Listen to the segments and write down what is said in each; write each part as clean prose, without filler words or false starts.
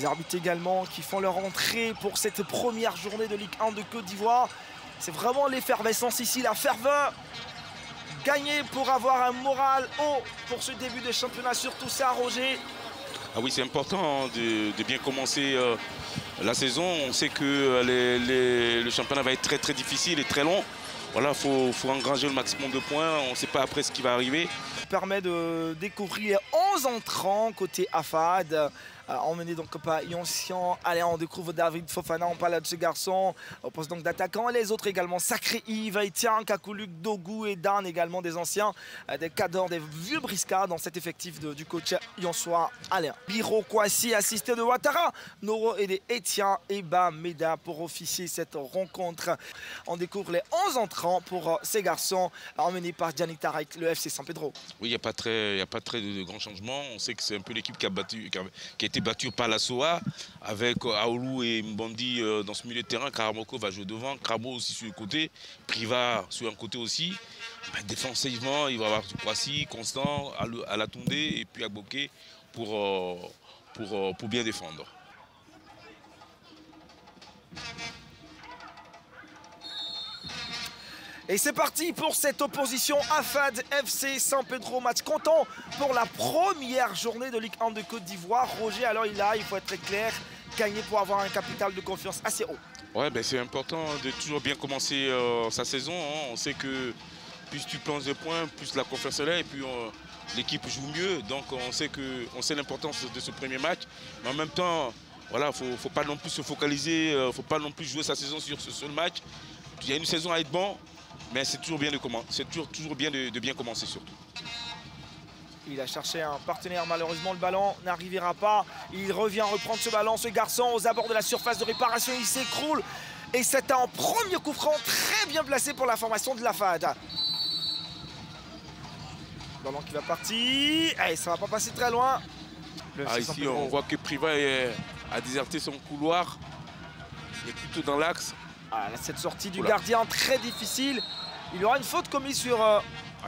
Les arbitres également qui font leur entrée pour cette première journée de Ligue 1 de Côte d'Ivoire. C'est vraiment l'effervescence ici, la ferveur. Gagner pour avoir un moral haut pour ce début de championnat, surtout ça, Roger. Ah oui, c'est important de bien commencer la saison. On sait que le championnat va être très très difficile et très long. Voilà, faut engranger le maximum de points. On ne sait pas après ce qui va arriver. Ça permet de découvrir 11 entrants côté AFAD. Emmené donc par Yoncian. Allez, on découvre David Fofana, on parle de ce garçon. Au poste donc d'attaquant. Et les autres également, Sacré Yves, Etienne, Kakouluk, Dogou et Dan également, des anciens, des cadors, des vieux briscards dans cet effectif du coach Yonsois Alain. Biro Kouassi, assisté de Ouattara, Noro et des Etienne et Meda pour officier cette rencontre. On découvre les 11 entrants pour ces garçons, emmenés par Gianni Tarek, le FC San Pedro. Oui, il n'y a pas très de grands changements. On sait que c'est un peu l'équipe qui a été battue par la SOA, avec Aoulou et Mbandi dans ce milieu de terrain. Karamoko va jouer devant, Kramo aussi sur le côté, Priva sur un côté aussi. Ben, défensivement, il va y avoir Kouassi, Constant, à la Toundé et puis Agboké pour bien défendre. Et c'est parti pour cette opposition AFAD FC San Pedro. Match comptant pour la première journée de Ligue 1 de Côte d'Ivoire. Roger, alors il faut être très clair, gagner pour avoir un capital de confiance assez haut. Ouais, ben c'est important de toujours bien commencer sa saison. Hein. On sait que plus tu plantes de points, plus la confiance est là et puis l'équipe joue mieux. Donc on sait l'importance de ce premier match. Mais en même temps, voilà, faut pas non plus se focaliser, faut pas non plus jouer sa saison sur ce seul match. Il y a une saison à être bon. Mais c'est toujours bien de bien commencer surtout. Il a cherché un partenaire, malheureusement le ballon n'arrivera pas. Il revient reprendre ce ballon, ce garçon aux abords de la surface de réparation, il s'écroule. Et c'est un premier coup franc très bien placé pour la formation de l'AFAD. Ballon qui va partir, et ça va pas passer très loin. Ici on voit que Priva a déserté son couloir. Il est plutôt dans l'axe. Cette sortie du gardien très difficile. Il y aura une faute commise sur...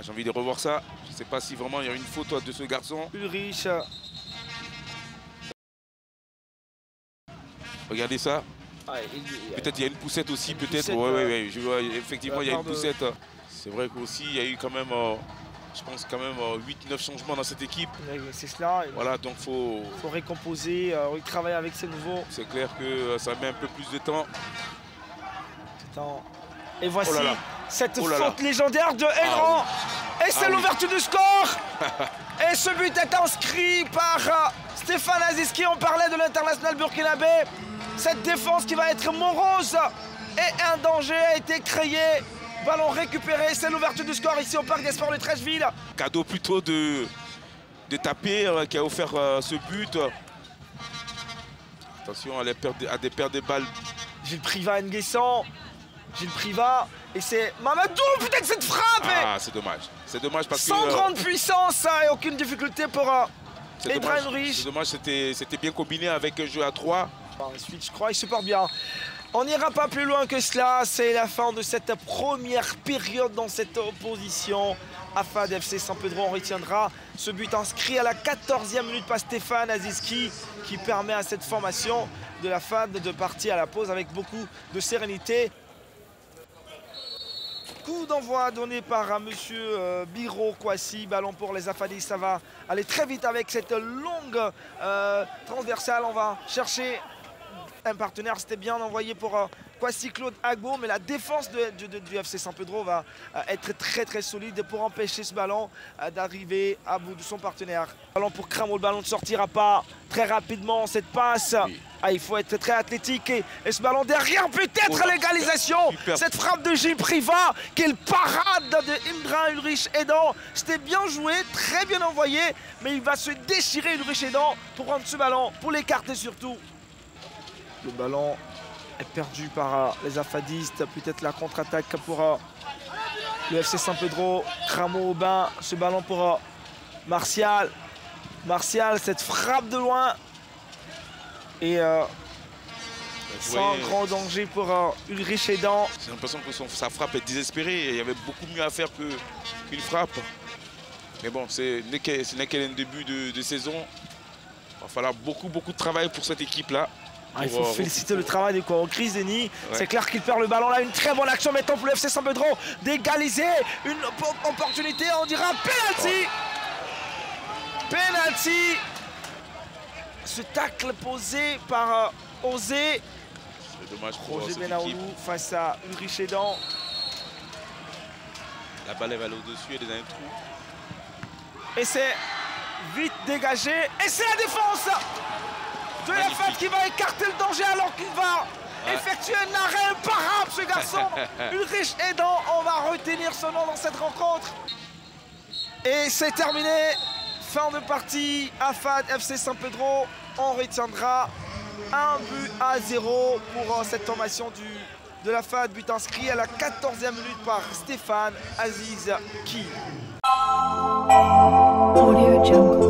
J'ai envie de revoir ça. Je ne sais pas si vraiment il y a une faute de ce garçon. Ulrich. Regardez ça. Peut-être il y a une poussette aussi. Peut-être. Oui. Je vois, effectivement, il y a une poussette. C'est vrai qu'aussi, il y a eu quand même, je pense, 8-9 changements dans cette équipe. C'est cela. Voilà, donc il faut récomposer, retravailler avec ces nouveaux. C'est clair que ça met un peu plus de temps. Et voici cette faute légendaire de Héran. Et c'est l'ouverture du score. Et ce but est inscrit par Stéphane Aziski. On parlait de l'international burkinabé. Cette défense qui va être morose. Et un danger a été créé. Ballon récupéré. C'est l'ouverture du score ici au Parc des Sports de Trècheville. Cadeau plutôt de Tapé qui a offert ce but. Attention à des pertes de balles. Gilles Priva Nguessan. Gilles Priva, et c'est Mamadou, peut-être cette frappe. C'est dommage. C'est dommage parce sans grande puissance et aucune difficulté pour Ibrahim Rich. C'est dommage, c'était bien combiné avec un jeu à 3. Ensuite, je crois, il se porte bien. On n'ira pas plus loin que cela. C'est la fin de cette première période dans cette opposition. AFAD FC San Pedro, on retiendra ce but inscrit à la 14e minute par Stéphane Aziski qui permet à cette formation de l'AFAD de partir à la pause avec beaucoup de sérénité. Coup d'envoi donné par monsieur Biro Kouassi, ballon pour les Afadis, ça va aller très vite avec cette longue transversale. On va chercher un partenaire, c'était bien envoyé pour Kouassi Claude Agbo, mais la défense du FC San Pedro va être très très solide pour empêcher ce ballon d'arriver à bout de son partenaire. Ballon pour Kramo, le ballon ne sortira pas très rapidement, cette passe. Oui. Il faut être très athlétique et ce ballon derrière, peut-être l'égalisation. Cette frappe de Gilles Priva, quelle parade de Imdra Ulrich Edan. C'était bien joué, très bien envoyé, mais il va se déchirer Ulrich Edan pour prendre ce ballon, pour l'écarter surtout. Le ballon est perdu par les Afadistes, peut-être la contre-attaque pour le FC San Pedro. Kramo au bain, ce ballon pour Martial. Martial, cette frappe de loin. Et sans grand danger pour Ulrich Edan. J'ai l'impression que sa frappe est désespérée. Il y avait beaucoup mieux à faire qu'une frappe. Mais bon, ce n'est qu'un début de saison. va falloir beaucoup de travail pour cette équipe-là. Il faut féliciter le travail de Chris Denis. Ouais. C'est clair qu'il perd le ballon là. Une très bonne action maintenant pour le FC San Pedro d'égaliser. Une opportunité, on dira penalty. Penalty. Ce tacle posé par Osé. C'est dommage pour Roger Benaoulou face à Ulrich Edan. La balle va aller au-dessus, elle est dans un trou. Et c'est vite dégagé. Et c'est la défense de la FAD qui va écarter le danger alors qu'il va effectuer un arrêt imparable, ce garçon. Ulrich Edan, on va retenir son nom dans cette rencontre. Et c'est terminé. Fin de partie. AFAD FC San Pedro. On retiendra 1-0 pour cette formation de la FAD. But inscrit à la 14e minute par Stéphane Aziz Ki. Audio Jungle.